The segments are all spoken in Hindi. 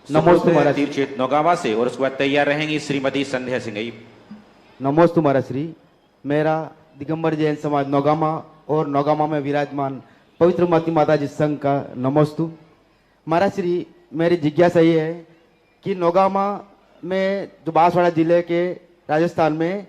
नमोस्तु महाराज। तीरचेत नौगावा से और उसके बाद तैयार रहेंगी श्रीमती संध्या सिंह। नमोस्तु महाराज श्री। मेरा दिगंबर जैन समाज नौगामा और नौगामा में विराजमान पवित्र मती माता जी संघ का नमोस्तु। महाराज श्री, मेरी जिज्ञासा ये है कि नौगामा में जो बांसवाड़ा जिले के राजस्थान में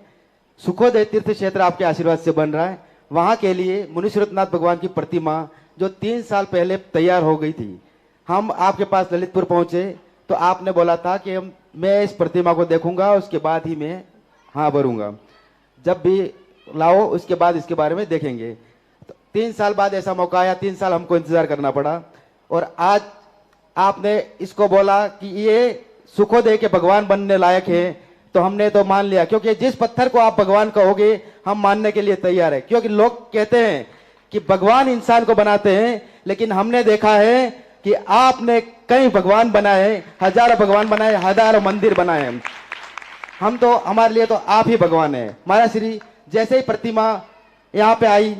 सुखोदय तीर्थ क्षेत्र आपके आशीर्वाद से बन रहा है, वहाँ के लिए मुनीश्वरनाथ भगवान की प्रतिमा जो 3 साल पहले तैयार हो गई थी, हम आपके पास ललितपुर पहुंचे तो आपने बोला था कि मैं इस प्रतिमा को देखूंगा, उसके बाद ही मैं हाँ भरूंगा, जब भी लाओ उसके बाद इसके बारे में देखेंगे। तो 3 साल बाद ऐसा मौका आया, 3 साल हमको इंतजार करना पड़ा और आज आपने इसको बोला कि ये सुखोदय के भगवान बनने लायक है, तो हमने तो मान लिया, क्योंकि जिस पत्थर को आप भगवान कहोगे हम मानने के लिए तैयार है। क्योंकि लोग कहते हैं कि भगवान इंसान को बनाते हैं, लेकिन हमने देखा है कि आपने कई भगवान बनाए, हजारों भगवान बनाए, हजारों मंदिर बनाए। हम तो, हमारे लिए तो आप ही भगवान है। महाराज श्री, जैसे ही प्रतिमा यहाँ पे आई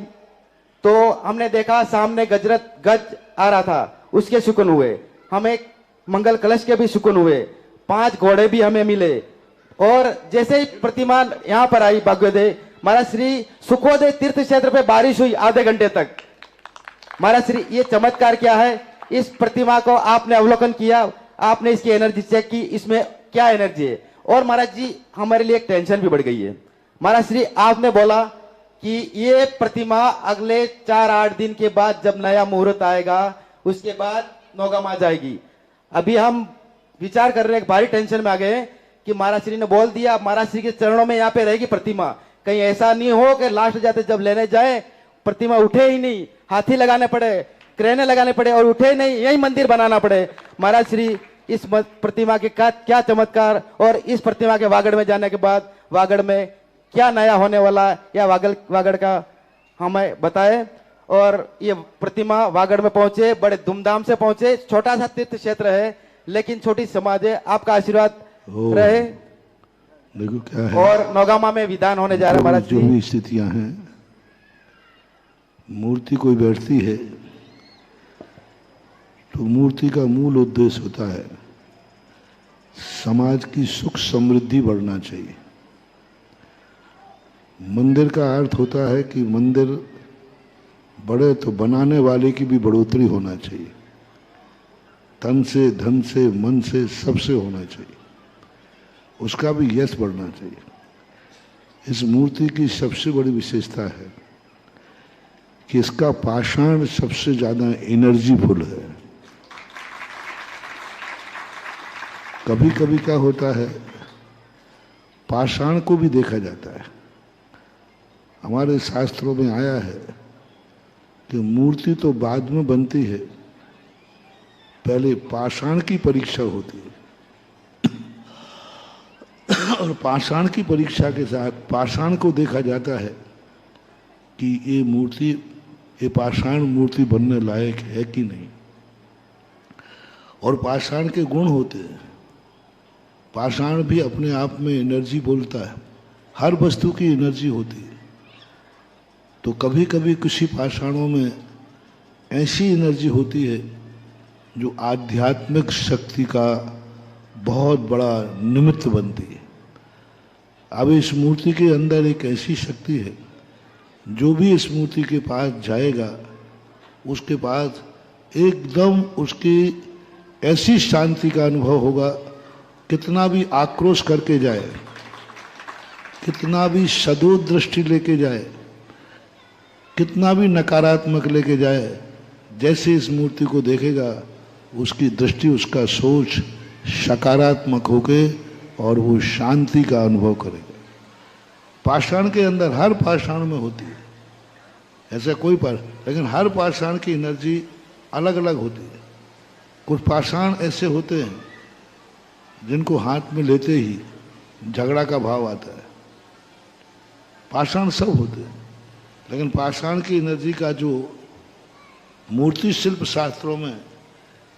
तो हमने देखा सामने गज आ रहा था, उसके सुकून हुए, हमें मंगल कलश के भी सुकून हुए, 5 घोड़े भी हमें मिले। और जैसे ही प्रतिमा यहाँ पर आई भाग्योदय, महाराज श्री सुखोदय तीर्थ क्षेत्र पे बारिश हुई आधे घंटे तक। महाराज श्री, ये चमत्कार क्या है? इस प्रतिमा को आपने अवलोकन किया, आपने इसकी एनर्जी चेक की, इसमें क्या एनर्जी है। और महाराज जी, हमारे लिए एक टेंशन भी बढ़ गई है। महाराज श्री, आपने बोला कि ये प्रतिमा अगले 4-8 दिन के बाद जब नया मुहूर्त आएगा उसके बाद नौगामा जाएगी। अभी हम विचार कर रहे हैं, भारी टेंशन में आ गए कि महाराज श्री ने बोल दिया महाराज श्री के चरणों में यहाँ पे रहेगी प्रतिमा, कहीं ऐसा नहीं हो कि लास्ट जाते जब लेने जाए प्रतिमा उठे ही नहीं, हाथी लगाने पड़े, क्रेने लगाने पड़े और उठे नहीं, यही मंदिर बनाना पड़े। महाराज श्री, इस प्रतिमा के क्या चमत्कार, और इस प्रतिमा के वागड़ में जाने के बाद वागड़ में क्या नया होने वाला या वागड़ का हमें बताए। और ये प्रतिमा वागड़ में पहुंचे, बड़े धूमधाम से पहुंचे। छोटा सा तीर्थ क्षेत्र है लेकिन छोटी समाज है, आपका आशीर्वाद रहे। देखो क्या है, और नौगामा में विधान होने जा रहा है महाराज जो जी। भी स्थितियां हैं, मूर्ति कोई बैठती है तो मूर्ति का मूल उद्देश्य होता है समाज की सुख समृद्धि बढ़ना चाहिए। मंदिर का अर्थ होता है कि मंदिर बड़े तो बनाने वाले की भी बढ़ोतरी होना चाहिए, तन से, धन से, मन से, सबसे होना चाहिए, उसका भी यश बढ़ना चाहिए। इस मूर्ति की सबसे बड़ी विशेषता है कि इसका पाषाण सबसे ज्यादा एनर्जीफुल है। कभी कभी क्या होता है, पाषाण को भी देखा जाता है। हमारे शास्त्रों में आया है कि मूर्ति तो बाद में बनती है, पहले पाषाण की परीक्षा होती है और पाषाण की परीक्षा के साथ पाषाण को देखा जाता है कि ये मूर्ति, ये पाषाण मूर्ति बनने लायक है कि नहीं। और पाषाण के गुण होते हैं। पाषाण भी अपने आप में एनर्जी बोलता है, हर वस्तु की एनर्जी होती है। तो कभी कभी किसी पाषाणों में ऐसी एनर्जी होती है जो आध्यात्मिक शक्ति का बहुत बड़ा निमित्त बनती है। अब इस मूर्ति के अंदर एक ऐसी शक्ति है, जो भी इस मूर्ति के पास जाएगा उसके पास एकदम उसकी ऐसी शांति का अनुभव होगा, कितना भी आक्रोश करके जाए, कितना भी सदोष दृष्टि लेके जाए, कितना भी नकारात्मक लेके जाए, जैसे इस मूर्ति को देखेगा उसकी दृष्टि, उसका सोच सकारात्मक होके और वो शांति का अनुभव करेगा। पाषाण के अंदर, हर पाषाण में होती है, ऐसा कोई लेकिन हर पाषाण की एनर्जी अलग अलग होती है। कुछ पाषाण ऐसे होते हैं जिनको हाथ में लेते ही झगड़ा का भाव आता है। पाषाण सब होते हैं, लेकिन पाषाण की एनर्जी का जो मूर्ति शिल्प शास्त्रों में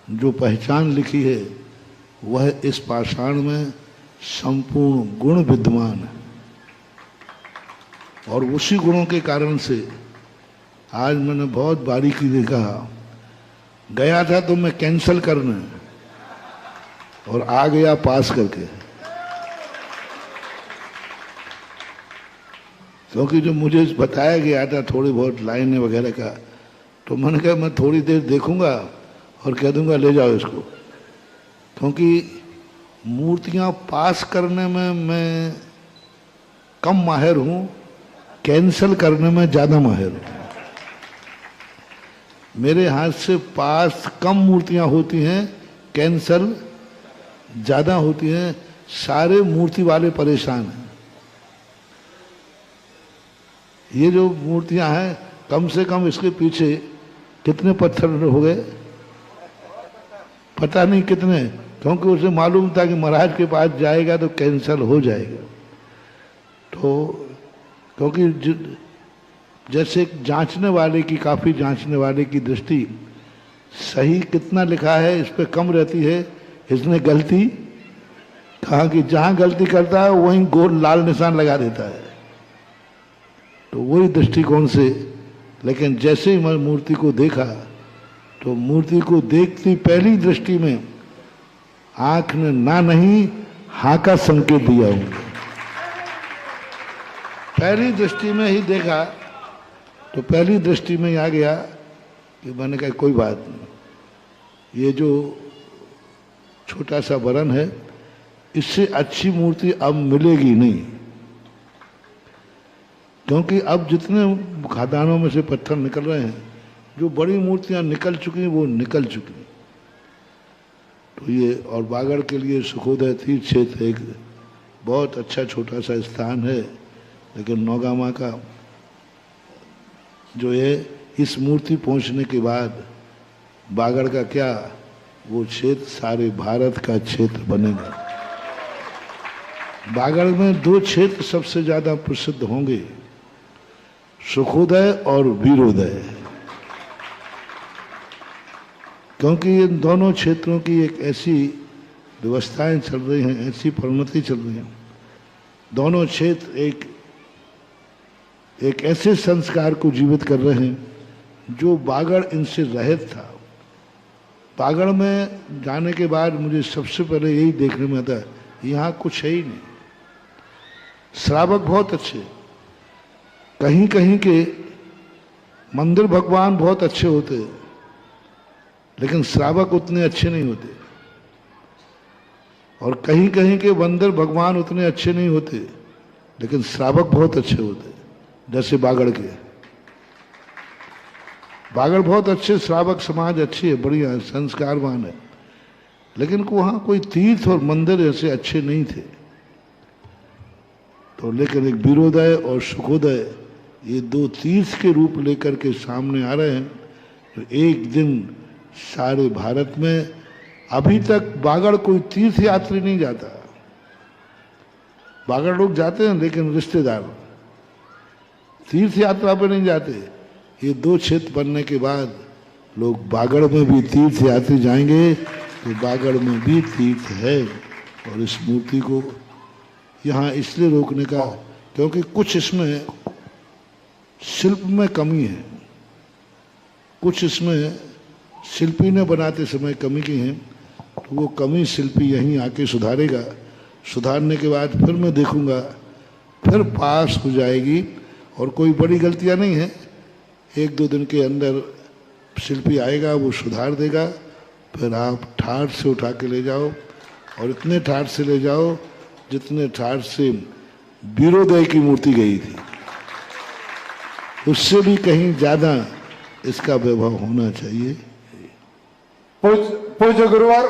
जो पहचान लिखी है, वह इस पाषाण में संपूर्ण गुण विद्यमान है। और उसी गुणों के कारण से आज मैंने बहुत बारीकी देखा, गया था तो मैं कैंसल करने, और आ गया पास करके। क्योंकि जो मुझे बताया गया था थोड़ी बहुत लाइनें वगैरह का, तो मैंने कहा मैं थोड़ी देर देखूंगा और कह दूंगा ले जाओ इसको। क्योंकि मूर्तियां पास करने में मैं कम माहिर हूं, कैंसल करने में ज़्यादा माहिर हूं। मेरे हाथ से पास कम मूर्तियां होती हैं, कैंसल ज़्यादा होती हैं। सारे मूर्ति वाले परेशान हैं। ये जो मूर्तियां हैं, कम से कम इसके पीछे कितने पत्थर हो गए पता नहीं कितने, क्योंकि उसे मालूम था कि महाराज के पास जाएगा तो कैंसल हो जाएगा। तो क्योंकि जैसे जांचने वाले की, काफ़ी जांचने वाले की दृष्टि सही कितना लिखा है इस पे कम रहती है, इसने गलती कहा कि जहां गलती करता है वहीं गोल लाल निशान लगा देता है। तो वही दृष्टिकोण से, लेकिन जैसे ही मैं मूर्ति को देखा तो मूर्ति को देखती पहली दृष्टि में आंख ने ना नहीं हाँ का संकेत दिया हूं। पहली दृष्टि में ही देखा तो पहली दृष्टि में ही आ गया कि मैंने कहा कोई बात नहीं, ये जो छोटा सा वरन है इससे अच्छी मूर्ति अब मिलेगी नहीं। क्योंकि अब जितने खदानों में से पत्थर निकल रहे हैं, जो बड़ी मूर्तियां निकल चुकी हैं वो निकल चुकी हैं। तो ये और बागड़ के लिए सुखोदय तीर्थ क्षेत्र एक बहुत अच्छा छोटा सा स्थान है, लेकिन नौगामा का जो है इस मूर्ति पहुंचने के बाद बागड़ का क्या, वो क्षेत्र सारे भारत का क्षेत्र बनेगा। बागड़ में दो क्षेत्र सबसे ज्यादा प्रसिद्ध होंगे, सुखोदय और वीरोदय। क्योंकि इन दोनों क्षेत्रों की एक ऐसी व्यवस्थाएं चल रही हैं, ऐसी परिणति चल रही हैं। दोनों क्षेत्र एक ऐसे संस्कार को जीवित कर रहे हैं जो बागड़ इनसे रहित था। बागड़ में जाने के बाद मुझे सबसे पहले यही देखने में आता है, यहाँ कुछ है ही नहीं। श्रावक बहुत अच्छे, कहीं कहीं के मंदिर भगवान बहुत अच्छे होते, लेकिन श्रावक उतने अच्छे नहीं होते। और कहीं कहीं के मंदिर भगवान उतने अच्छे नहीं होते, लेकिन श्रावक बहुत अच्छे होते। जैसे बागड़ के, बागड़ बहुत अच्छे, श्रावक समाज अच्छी है, बढ़िया है, संस्कारवान है, लेकिन वहां कोई तीर्थ और मंदिर ऐसे अच्छे नहीं थे। तो लेकिन एक वीरोदय और सुखोदय, ये दो तीर्थ के रूप लेकर के सामने आ रहे हैं। तो एक दिन सारे भारत में, अभी तक बागड़ कोई तीर्थ यात्री नहीं जाता। बागड़ लोग जाते हैं लेकिन रिश्तेदार, तीर्थ यात्रा पर नहीं जाते। ये दो क्षेत्र बनने के बाद लोग बागड़ में भी तीर्थ यात्री जाएंगे, तो बागड़ में भी तीर्थ है। और इस मूर्ति को यहाँ इसलिए रोकने का, क्योंकि कुछ इसमें शिल्प में कमी है, कुछ इसमें शिल्पी ने बनाते समय कमी की है। तो वो कमी शिल्पी यहीं आके सुधारेगा। सुधारने के बाद फिर मैं देखूंगा, फिर पास हो जाएगी। और कोई बड़ी गलतियां नहीं है, एक दो दिन के अंदर शिल्पी आएगा, वो सुधार देगा। फिर आप ठाठ से उठा के ले जाओ, और इतने ठाठ से ले जाओ जितने ठाठ से वीरोदय की मूर्ति गई थी, उससे भी कहीं ज्यादा इसका वैभव होना चाहिए। पूज्य गुरुवर